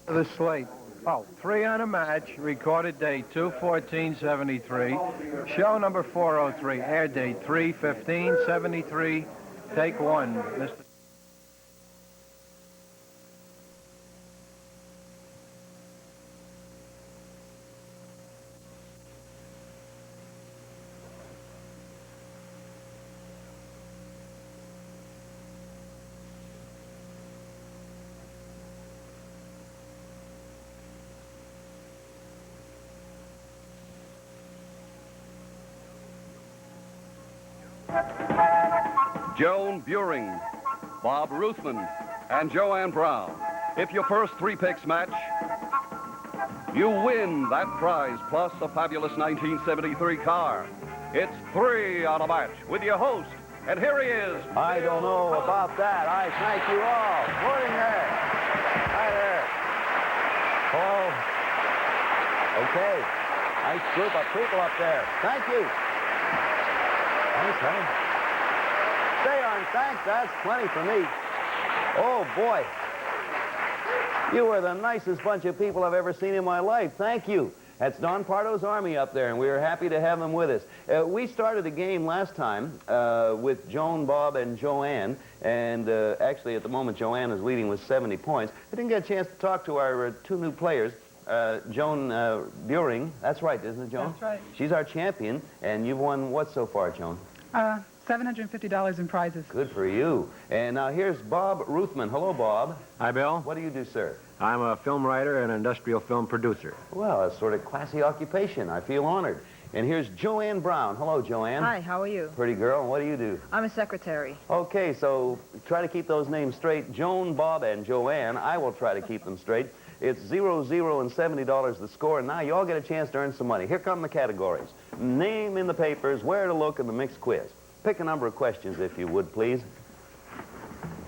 The slate. Oh, 3 on a match, recorded date 2/14/73, show number 403, air date 3/15/73, take 1. Mr. Joan Buring, Bob Ruthman, and Joanne Brown. If your first 3 picks match, you win that prize plus a fabulous 1973 car. It's 3 on a match with your host, and here he is. I don't know about that. I thank you all. Morning there. Hi there. Oh, okay. Nice group of people up there. Thank you. Thanks, honey. Stay on, thanks. That's plenty for me. Oh, boy. You are the nicest bunch of people I've ever seen in my life. Thank you. That's Don Pardo's Army up there, and we are happy to have them with us. We started the game last time with Joan, Bob, and Joanne, and actually at the moment Joanne is leading with 70 points. I didn't get a chance to talk to our 2 new players. Joan Buring, that's right, isn't it, Joan? That's right. She's our champion, and you've won what so far, Joan? $750 in prizes. Good for you. And now here's Bob Ruthman. Hello, Bob. Hi, Bill. What do you do, sir? I'm a film writer and industrial film producer. Well, a sort of classy occupation. I feel honored. And here's Joanne Brown. Hello, Joanne. Hi, how are you? Pretty girl. And what do you do? I'm a secretary. Okay, so try to keep those names straight. Joan, Bob, and Joanne. I will try to keep them straight. It's 0, 0, and $70 the score. And now you all get a chance to earn some money. Here come the categories. Name in the papers, where to look, and the mixed quiz. Pick a number of questions, if you would, please.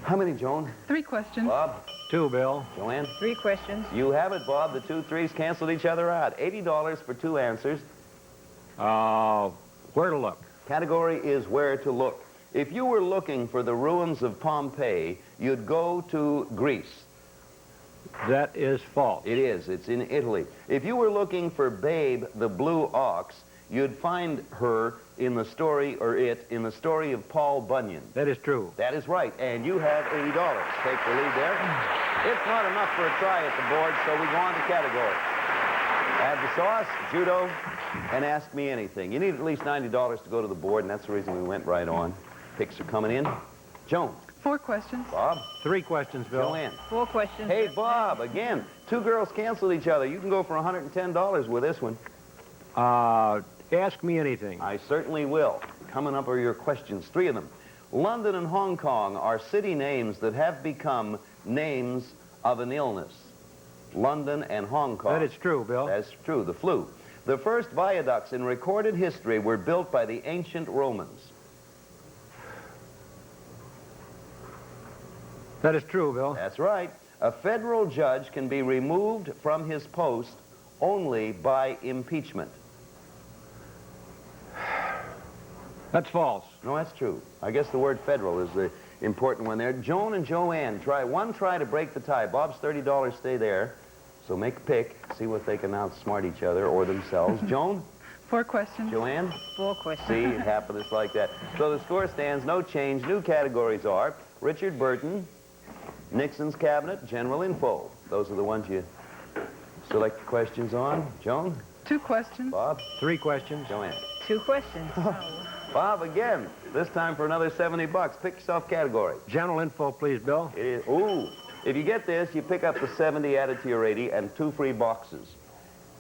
How many, Joan? 3 questions. Bob? 2, Bill. Joanne? 3 questions. You have it, Bob. The 2 3s canceled each other out. $80 for 2 answers. Where to look? Category is where to look. If you were looking for the ruins of Pompeii, you'd go to Greece. That is false. It is. It's in Italy. If you were looking for Babe, the blue ox, you'd find her in the story, or it, in the story of Paul Bunyan. That is true. That is right, and you have $80. Take the lead there. It's not enough for a try at the board, so we go on to category. Add the sauce, judo, and ask me anything. You need at least $90 to go to the board, and that's the reason we went right on. Picks are coming in. Joan. 4 questions. Bob. 3 questions, Bill. Joanne. 4 questions. Hey, Bob, again, 2 girls canceled each other. You can go for $110 with this one. Ask me anything. I certainly will. Coming up are your questions, 3 of them. London and Hong Kong are city names that have become names of an illness. London and Hong Kong. That is true, Bill. That's true, the flu. The first viaducts in recorded history were built by the ancient Romans. That is true, Bill. That's right. A federal judge can be removed from his post only by impeachment. That's false. No, that's true. I guess the word federal is the important one there. Joan and Joanne, try to break the tie. Bob's $30, stay there. So make a pick, see what they can outsmart each other or themselves. Joan? 4 questions. Joanne? 4 questions. See, it happened just like that. So the score stands, no change. New categories are Richard Burton, Nixon's Cabinet, General Info. Those are the ones you select the questions on. Joan? 2 questions. Bob? 3 questions. Joanne? 2 questions. Bob, again, this time for another $70. Pick yourself category. General info, please, Bill. It is, ooh, if you get this, you pick up the 70 added to your 80 and 2 free boxes.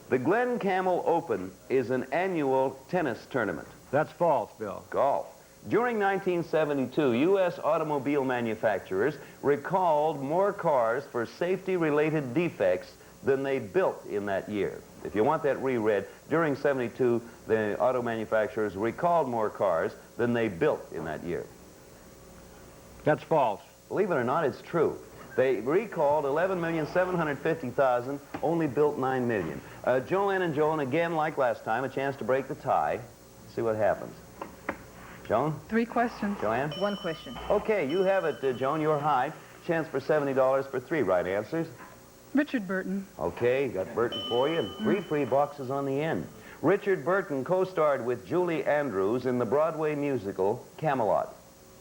The Glen Camel Open is an annual tennis tournament. That's false, Bill. Golf. During 1972, U.S. automobile manufacturers recalled more cars for safety-related defects than they built in that year. If you want that reread, during 72, the auto manufacturers recalled more cars than they built in that year. That's false. Believe it or not, it's true. They recalled 11,750,000, only built 9 million. Joanne and Joan, again, like last time, a chance to break the tie. See what happens. Joan? 3 questions. Joanne? 1 question. Okay, you have it, Joan. You're high. Chance for $70 for 3 right answers. Richard Burton. Okay, got Burton for you, and 3 free boxes on the end. Richard Burton co-starred with Julie Andrews in the Broadway musical Camelot.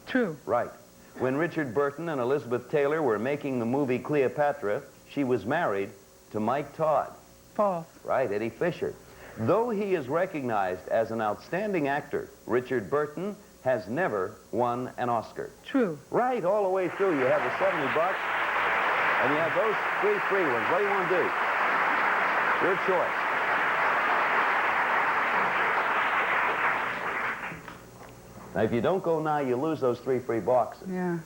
True. Right. When Richard Burton and Elizabeth Taylor were making the movie Cleopatra, she was married to Mike Todd. False. Right, Eddie Fisher. Though he is recognized as an outstanding actor, Richard Burton has never won an Oscar. True. Right, all the way through. You have the 70 bucks, and you have those 3 free ones. What do you want to do? Your choice. Now, if you don't go now, you lose those 3 free boxes. Yeah.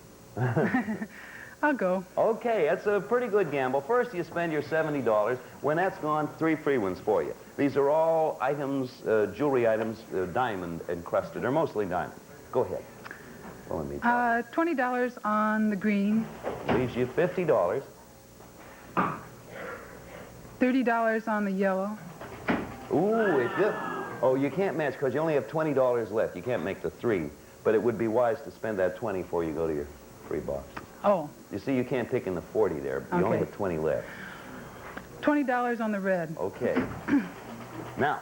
I'll go. Okay, that's a pretty good gamble. First, you spend your $70. When that's gone, 3 free ones for you. These are all items, jewelry items, diamond encrusted, or mostly diamond. Go ahead. Follow me. $20 on the green. Leaves you $50. $30 on the yellow. Ooh, if you... Oh, you can't match because you only have $20 left. You can't make the 3. But it would be wise to spend that 20 before you go to your free box. Oh. You see, you can't pick in the 40 there. You only Okay. have 20 left. $20 on the red. Okay. Now,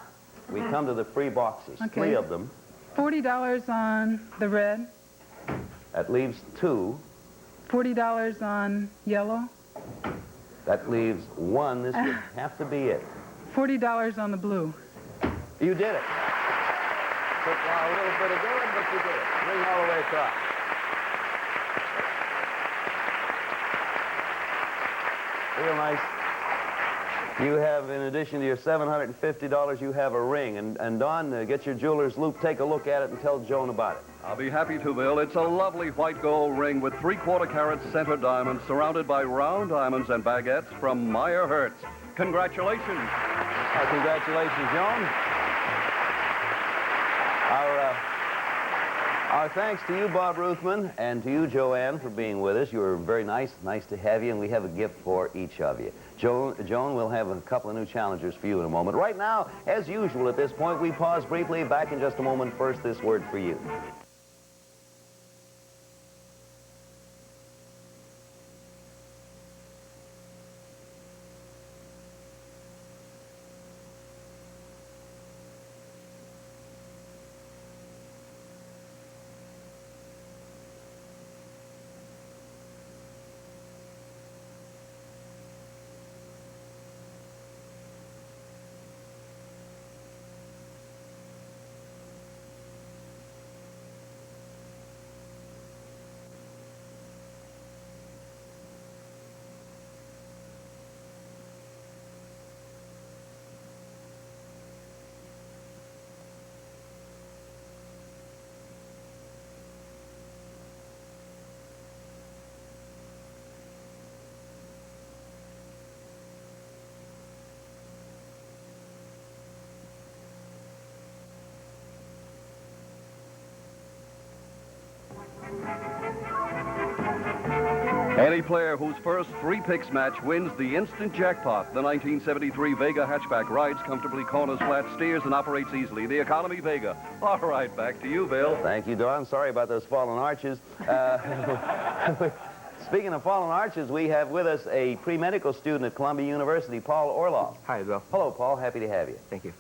we come to the free boxes. Okay. 3 of them. $40 on the red. That leaves 2. $40 on yellow. That leaves 1. This would have to be it. $40 on the blue. You did it. Took a little bit of doing, but you did it. Ring all the way across. Real nice. You have, in addition to your $750, you have a ring. And Don, get your jeweler's loop, take a look at it, and tell Joan about it. I'll be happy to, Bill. It's a lovely white gold ring with 3/4 carat center diamonds surrounded by round diamonds and baguettes from Meyer Hertz. Congratulations. Congratulations, Joan. Our thanks to you, Bob Ruthman, and to you, Joanne, for being with us. You were very nice. Nice to have you, and we have a gift for each of you. Joan, we'll have a couple of new challengers for you in a moment. Right now, as usual at this point, we pause briefly. Back in just a moment. First, this word for you. Any player whose first 3 picks match wins the instant jackpot. The 1973 Vega hatchback rides comfortably, corners flat, steers, and operates easily. The Economy Vega. All right, back to you, Bill. Thank you, Don. Sorry about those fallen arches. Speaking of fallen arches, we have with us a pre-medical student at Columbia University, Paul Orloff. Hi, Bill. Hello, Paul. Happy to have you. Thank you.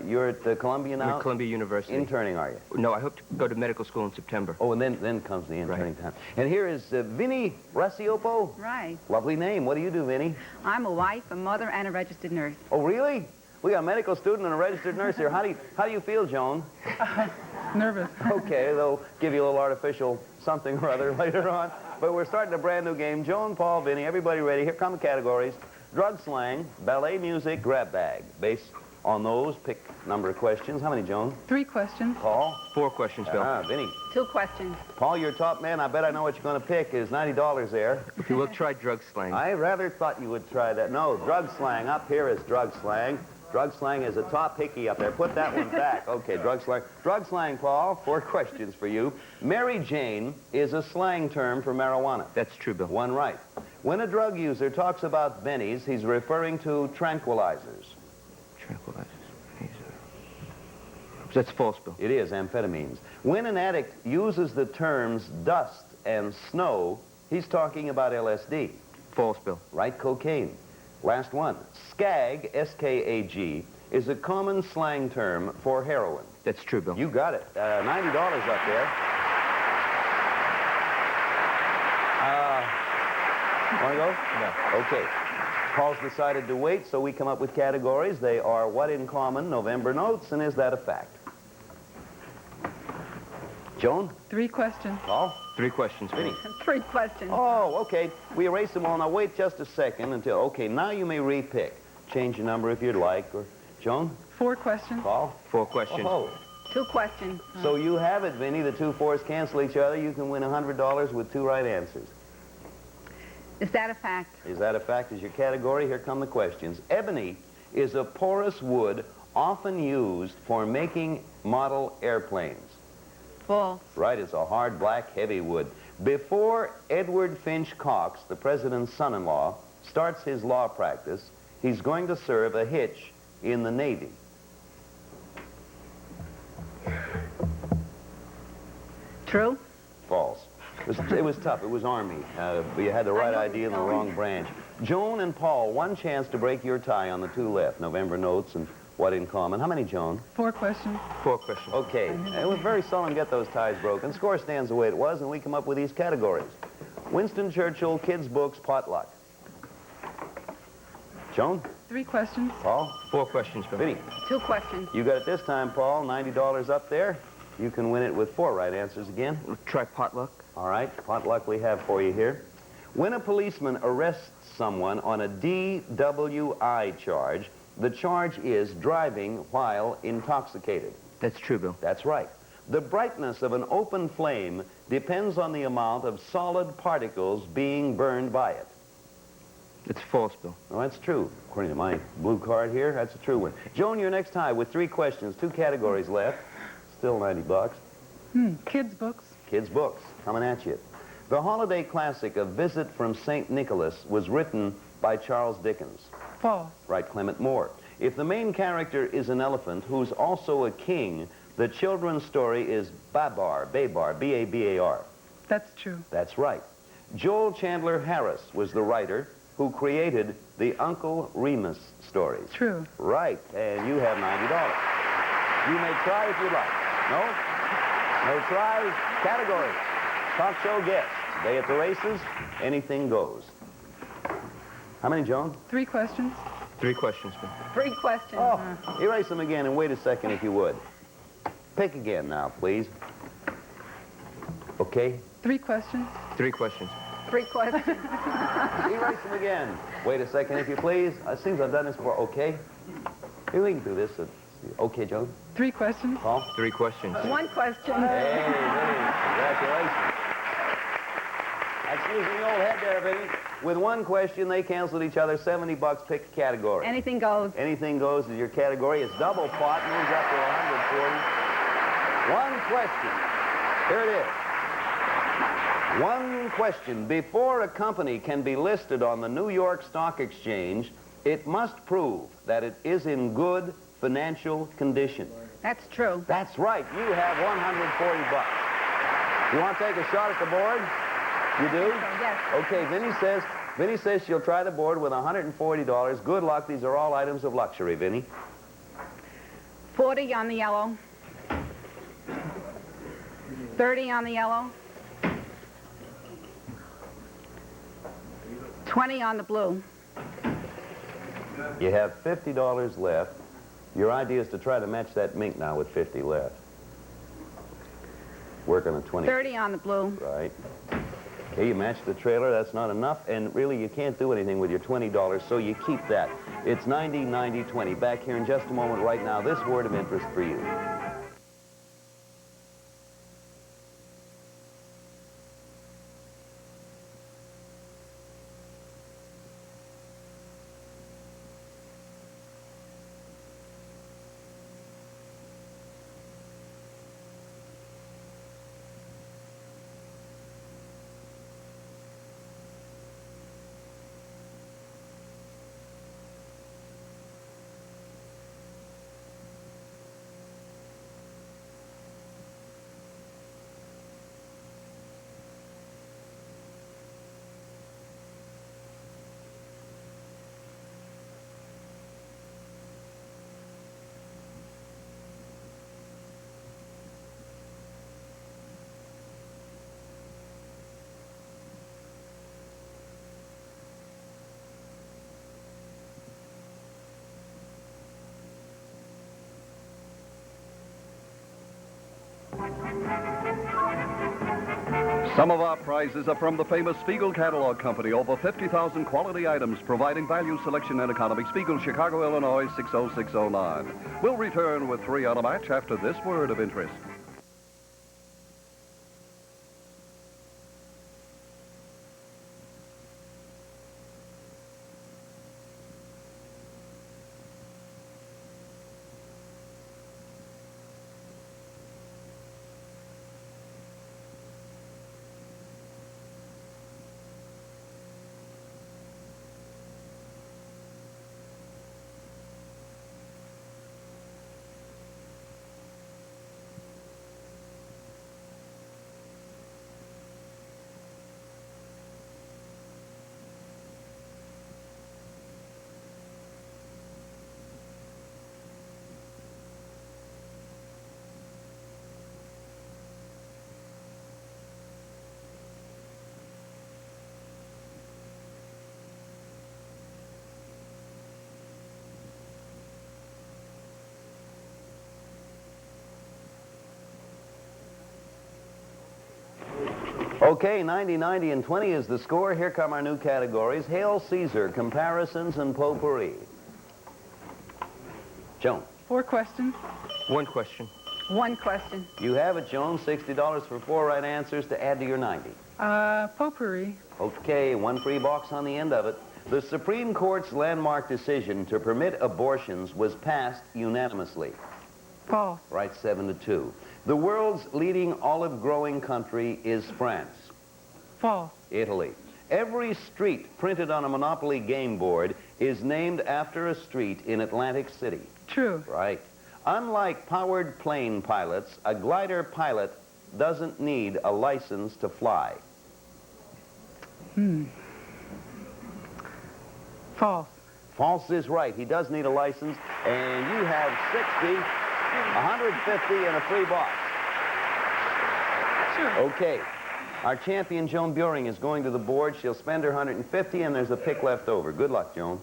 You're at Columbia now? I'm at Columbia University. Interning, are you? No, I hope to go to medical school in September. Oh, and then comes the interning time. And here is Vinnie Rasiopo. Right. Lovely name. What do you do, Vinnie? I'm a wife, a mother, and a registered nurse. Oh, really? We got a medical student and a registered nurse here. How do you feel, Joan? Nervous. Okay, they'll give you a little artificial something or other later on. But we're starting a brand new game. Joan, Paul, Vinnie, everybody ready? Here come the categories. Drug slang, ballet music, grab bag. Based on those, pick number of questions. How many, Joan? 3 questions. Paul? 4 questions, Bill. Vinnie. 2 questions. Paul, you're top man. I bet I know what you're going to pick. There's $90 there. If you will, try drug slang. I rather thought you would try that. No, drug slang. Up here is drug slang. Drug slang is a top hickey up there. Put that one back. Okay, drug slang. Drug slang, Paul. 4 questions for you. Mary Jane is a slang term for marijuana. That's true, Bill. 1 right. When a drug user talks about bennies, he's referring to tranquilizers. Tranquilizers. That's false, Bill. It is, amphetamines. When an addict uses the terms dust and snow, he's talking about LSD. False, Bill. Right, cocaine. Last one. Skag, S-K-A-G, is a common slang term for heroin. That's true, Bill. You got it. $90 up there. Want to go? No. Okay. Paul's decided to wait, so we come up with categories. They are what in common, November notes, and is that a fact? Joan? 3 questions. Paul? 3 questions, Bill. Vinny? 3 questions. Oh, okay. We erased them all. Now wait just a second until... Okay, now you may repick. Change your number if you'd like. Or Joan? 4 questions. Paul? 4 questions. Oh. 2 questions. So you have it, Vinny. The 2 4s cancel each other. You can win $100 with 2 right answers. Is that a fact? Is that a fact? Is your category? Here come the questions. Ebony is a porous wood often used for making model airplanes. False. Right, it's a hard, black, heavy wood. Before Edward Finch Cox, the president's son-in-law, starts his law practice, he's going to serve a hitch in the Navy. True? False. It was tough. It was Army. You had the right idea and the wrong branch. Joan and Paul, one chance to break your tie on the 2 left. November notes and what in common. How many, Joan? 4 questions. 4 questions. Okay. It was very seldom get those ties broken. Score stands the way it was, and we come up with these categories. Winston Churchill, kids' books, potluck. Joan? 3 questions. Paul? 4 questions, Bill. Vinny? 2 questions. You got it this time, Paul. $90 up there. You can win it with 4 right answers again. We'll try potluck. All right, potluck we have for you here. When a policeman arrests someone on a DWI charge, the charge is driving while intoxicated. That's true, Bill. That's right. The brightness of an open flame depends on the amount of solid particles being burned by it. It's false, Bill. Well, that's true. According to my blue card here, that's a true one. Joan, you're next tie with 3 questions, 2 categories left. Still $90. Kids' books. Kids' books, coming at you. The holiday classic, A Visit from St. Nicholas, was written by Charles Dickens. False. Right, Clement Moore. If the main character is an elephant who's also a king, the children's story is Babar, B-A-B-A-R. That's true. That's right. Joel Chandler Harris was the writer who created the Uncle Remus stories. True. Right, and you have $90. You may try if you'd like. No? No tries? Category. Talk show guest. Day at the races. Anything goes. How many, Joan? 3 questions. 3 questions, Bill. 3 questions. Oh, erase them again and wait a second if you would. Pick again now, please. Okay? 3 questions. 3 questions. 3 questions. Erase them again. Wait a second if you please. It seems I've done this before. Okay? Here, we can do this. Okay, Joan? 3 questions. Paul? 3 questions. 1 question. Hey, Vinny, congratulations. That's using the old head there, Vinny. With 1 question, they canceled each other. $70, pick a category. Anything goes. Anything goes is your category. It's double pot, moves up to 140. 1 question. Here it is. 1 question. Before a company can be listed on the New York Stock Exchange, it must prove that it is in good financial condition. That's true. That's right. You have $140. You want to take a shot at the board? You do? Yes. Okay, Vinny says she'll try the board with $140. Good luck. These are all items of luxury, Vinny. 40 on the yellow. 30 on the yellow. 20 on the blue. You have $50 left. Your idea is to try to match that mink now with 50 left. Work on a 20. 30 on the blue. Right. Okay, you match the trailer. That's not enough. And really, you can't do anything with your $20, so you keep that. It's 90, 90, 20. Back here in just a moment. Right now, this word of interest for you. Some of our prizes are from the famous Spiegel Catalog Company. Over 50,000 quality items providing value, selection, and economy. Spiegel, Chicago, Illinois, 60609. We'll return with 3 on a match after this word of interest. Okay, 90, 90, and 20 is the score. Here come our new categories. Hail Caesar, comparisons, and potpourri. Joan. 4 questions. 1 question. 1 question. You have it, Joan. $60 for 4 right answers to add to your 90. Potpourri. Okay, 1 free box on the end of it. The Supreme Court's landmark decision to permit abortions was passed unanimously. False. Right, 7-2. The world's leading olive-growing country is France. False. Italy. Every street printed on a Monopoly game board is named after a street in Atlantic City. True. Right. Unlike powered plane pilots, a glider pilot doesn't need a license to fly. False. False is right. He does need a license, and you have 60, 150, and a free box. Sure. Okay. Our champion, Joan Buring, is going to the board. She'll spend her 150, and there's a pick left over. Good luck, Joan.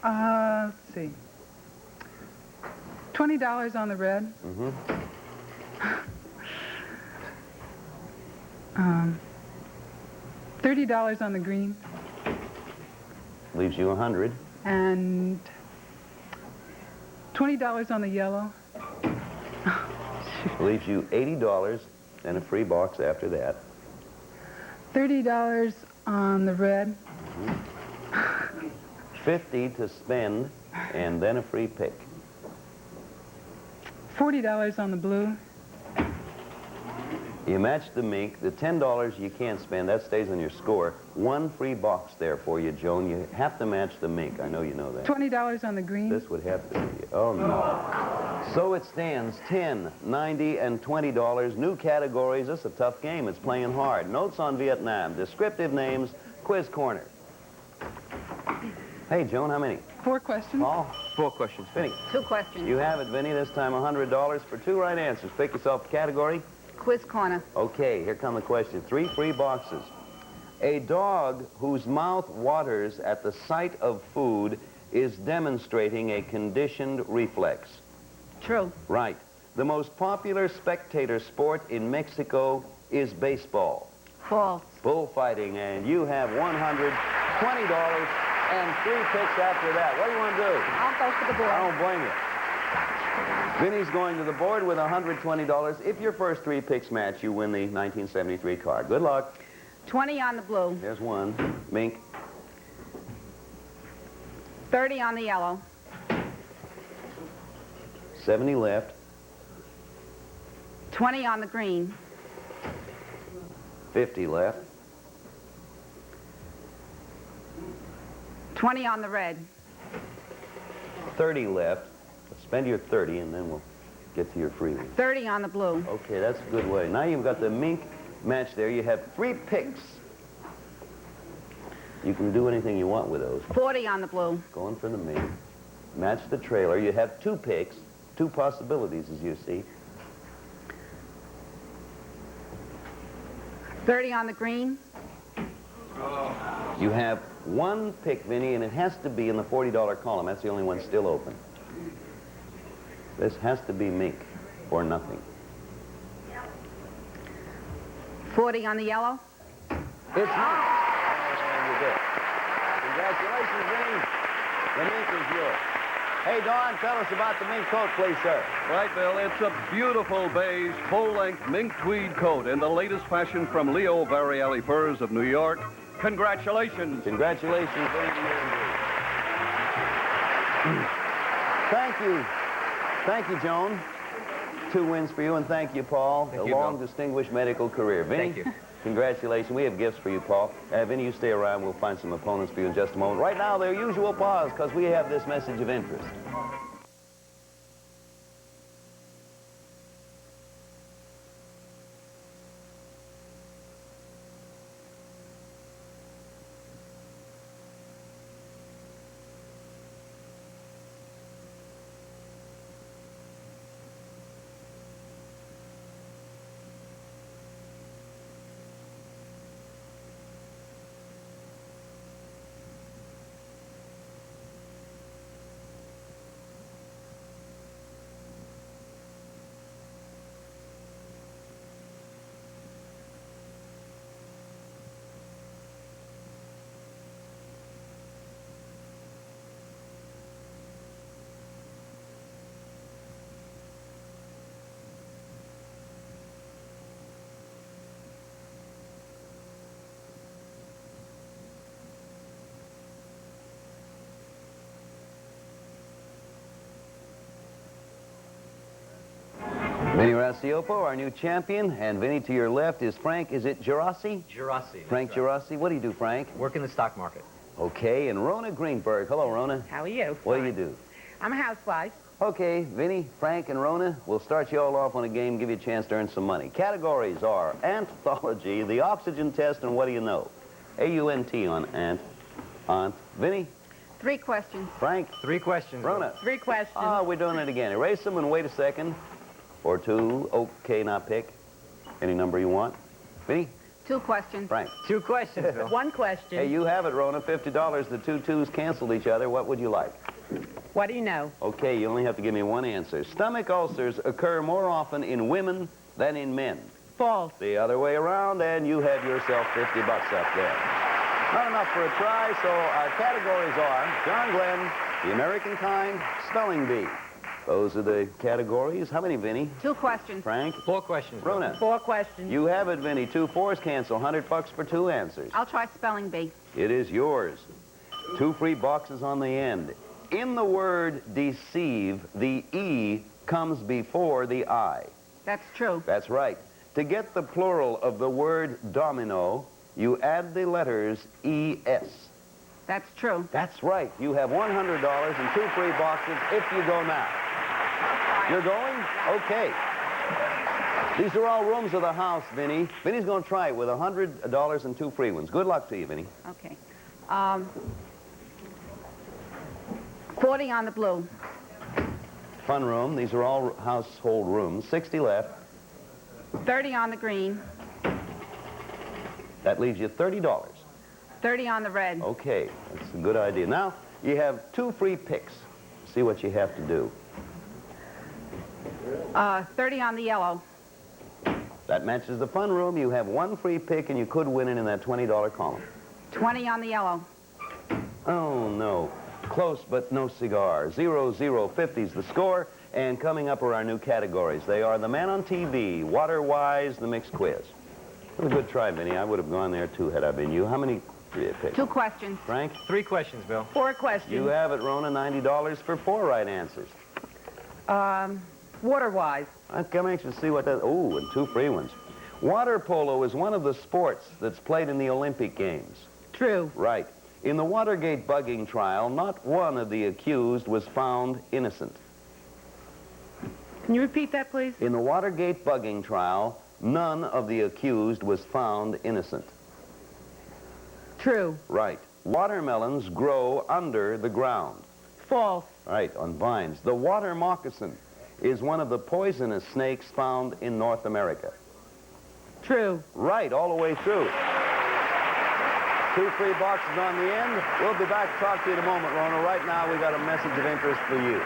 Let's see. $20 on the red. $30 on the green. Leaves you 100. And $20 on the yellow. Leaves you $80 and a free box after that. $30 on the red. 50 to spend, and then a free pick. $40 on the blue. You match the mink. The $10 you can't spend, that stays on your score. 1 free box there for you, Joan. You have to match the mink. I know you know that. $20 on the green. This would have to be. Oh, no. So it stands 10, 90, and $20. New categories. This is a tough game. It's playing hard. Notes on Vietnam. Descriptive names. Quiz corner. Hey, Joan, how many? 4 questions. Paul? 4 questions. Vinny. 2 questions. You have it, Vinny. This time $100 for 2 right answers. Pick yourself a category. Quiz corner. Okay, here come the questions. 3 free boxes. A dog whose mouth waters at the sight of food is demonstrating a conditioned reflex. True. Right. The most popular spectator sport in Mexico is baseball. False. Bullfighting, and you have $120 and 3 picks after that. What do you want to do? I'll go for the board. I don't blame you. Vinny's going to the board with $120. If your first 3 picks match, you win the 1973 car. Good luck. 20 on the blue. There's 1. Mink. 30 on the yellow. 70 left. 20 on the green. 50 left. 20 on the red. 30 left. Spend your 30, and then we'll get to your freebie. 30 on the blue. Okay, that's a good way. Now you've got the mink match there. You have 3 picks. You can do anything you want with those. 40 on the blue. Going for the mink. Match the trailer. You have 2 picks, 2 possibilities, as you see. 30 on the green. You have 1 pick, Vinny, and it has to be in the $40 column. That's the only one still open. This has to be mink or nothing. 40 on the yellow. It's not. Oh, you did. Congratulations, Vinny. The mink is yours. Hey, Don, tell us about the mink coat, please, sir. Right, Bill. It's a beautiful beige, full-length mink tweed coat in the latest fashion from Leo Varielli Furs of New York. Congratulations. Congratulations, Vinny. Thank you. Thank you, Joan. 2 wins for you, and thank you, Paul. Thank a you, long, Bill. distinguished medical career. Vinny, Thank you. congratulations. We have gifts for you, Paul. Vinny, you stay around. We'll find some opponents for you in just a moment. Right now, their usual pause, because we have this message of interest. Vinny Rassiopo, our new champion, and Vinny to your left is Frank. Is it Gerasi? Gerasi. Frank Gerasi. What do you do, Frank? Work in the stock market. Okay, and Rona Greenberg. Hello, Rona. How are you? What do you do? I'm a housewife. Okay, Vinny, Frank, and Rona, we'll start you all off on a game, give you a chance to earn some money. Categories are anthology, the oxygen test, and what do you know? A-U-N-T on ant. Aunt. Vinny, 3 questions. Frank, 3 questions, Bill. Rona. 3 questions. Ah, we're doing it again. Erase them and wait a second. Or 2. Okay, now pick. Any number you want. Vinny, 2 questions. Frank. 2 questions, Bill. 1 question. Hey, you have it, Rona. $50. The 2 twos canceled each other. What would you like? What do you know? Okay, you only have to give me one answer. Stomach ulcers occur more often in women than in men. False. The other way around, and you have yourself $50 up there. Not enough for a try, so our categories are John Glenn, the American Kind, Spelling Bee. Those are the categories. How many, Vinny? 2 questions. Frank? 4 questions, Bill. Rona? 4 questions. You have it, Vinny. 2 fours cancel. $100 for 2 answers. I'll try spelling bee. It is yours. 2 free boxes on the end. In the word deceive, the E comes before the I. That's true. That's right. To get the plural of the word domino, you add the letters ES. That's true. That's right. You have $100 and 2 free boxes if you go now. You're going? Okay. These are all rooms of the house, Vinny. Vinny's going to try it with $100 and 2 free ones. Good luck to you, Vinny. Okay. 40 on the blue. Fun room. These are all household rooms. 60 left. 30 on the green. That leaves you $30. 30 on the red. Okay, that's a good idea. Now, you have 2 free picks. See what you have to do. 30 on the yellow. That matches the fun room. You have 1 free pick, and you could win it in that $20 column. 20 on the yellow. Oh, no. Close, but no cigar. 0-0-50's the score. And coming up are our new categories. They are the man on TV, water-wise, the mixed quiz. It was a good try, Vinny. I would have gone there, too, had I been you. How many picks? 2 questions. Frank? 3 questions, Bill. 4 questions. You have it, Rona. $90 for 4 right answers. Water-wise. I'm anxious to see what that... Oh, and 2 free ones. Water polo is one of the sports that's played in the Olympic Games. True. Right. In the Watergate bugging trial, not one of the accused was found innocent. Can you repeat that, please? In the Watergate bugging trial, none of the accused was found innocent. True. Right. Watermelons grow under the ground. False. Right, on vines. The water moccasin is one of the poisonous snakes found in North America. True. Right, all the way through. 2 free boxes on the end. We'll be back to talk to you in a moment, Rona. Right now, we got a message of interest for you.